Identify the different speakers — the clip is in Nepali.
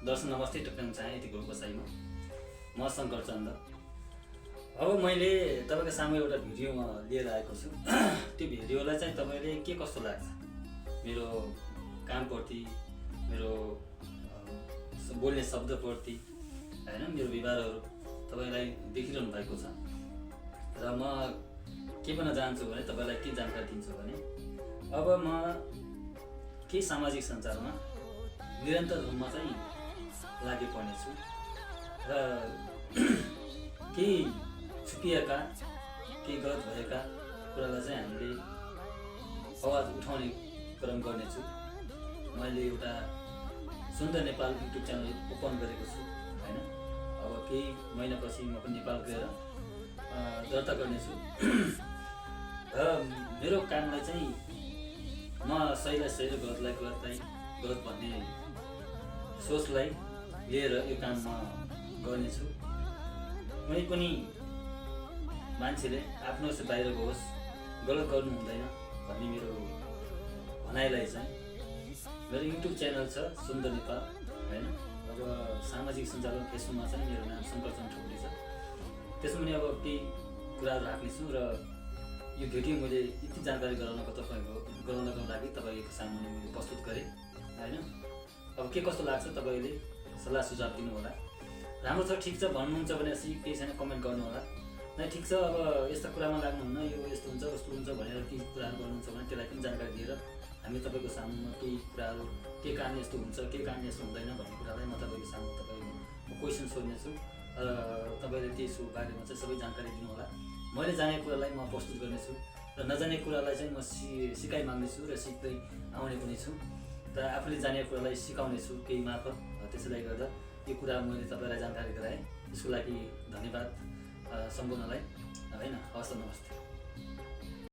Speaker 1: दर्शन नमस्ते टक्राउन चाहे यति बसाइमा म शङ्कर चन्द। अब मैले तपाईँको सामु एउटा भिडियो लिएर आएको छु। त्यो भिडियोलाई चाहिँ तपाईँले के कस्तो लाग्छ, मेरो कामप्रति, मेरो बोल्ने शब्दप्रति हैन, मेरो व्यवहारहरू तपाईँलाई देखिरहनु भएको छ। र म के भन्न चाहन्छु भने तपाईँलाई के जानकारी दिन्छु भने अब म केही सामाजिक सञ्जालमा निरन्तर रूपमा चाहिँ लागि पर्नेछु र केही छुपिएका केही गलत भएका कुरालाई चाहिँ हामीले आवाज उठाउने क्रम गर्नेछु। मैले एउटा सुन्दर नेपाल युट्युब च्यानल ओपन गरेको छु हैन। अब केही महिनापछि म पनि नेपाल गएर दर्ता गर्नेछु र मेरो कामलाई चाहिँ म सहीलाई सही र गलतलाई गलत भन्ने सोचलाई लिएर यो काम म गर्नेछु। कुनै पनि मान्छेले आफ्नो यस्तो बाहिर गओस्, गलत गर्नु हुँदैन भन्ने मेरो भनाइलाई चाहिँ मेरो युट्युब च्यानल छ सुन्दर नेपाल हैन। अब सामाजिक सञ्जालमा फेसबुकमा चाहिँ मेरो नाम शङ्कर चन्द ठकुरी छ। त्यसमा पनि अब केही कुराहरू राख्नेछु र यो भिडियो मैले यति जानकारी गराउनको लागि तपाईँको सामने मैले प्रस्तुत गरेँ हैन। अब के कस्तो लाग्छ तपाईँले सल्लाह सुझाव दिनु होला। राम्रो छ, ठिक छ भन्नुहुन्छ भने केही छैन कमेन्ट गर्नु होला। नै ठिक छ, अब यस्ता कुरामा लाग्नुहुन्न, यो यस्तो हुन्छ उस्तो हुन्छ भनेर केही कुराहरू गर्नुहुन्छ भने त्यसलाई पनि जानकारी दिएर हामी तपाईँको सामुमा केही कुराहरू के कारण यस्तो हुन्छ, के कारण यस्तो हुँदैन भन्ने कुरालाई म तपाईँको सामु तपाईँको क्वेसन सोध्नेछु र तपाईँले त्यसको बारेमा चाहिँ सबै जानकारी दिनु होला। मैले जानेको कुरालाई म प्रस्तुत गर्नेछु र नजानेको कुरालाई चाहिँ म सिकाइ माग्नेछु र सिक्दै आउने पनि छु र आफूले जानेको कुरालाई सिकाउनेछु केही मार्फत। त्यसैले गर्दा यो कुरा मैले तपाईँलाई जानकारी गराएँ, त्यसको लागि धन्यवाद सम्पूर्णलाई हैन। हवस्, नमस्ते।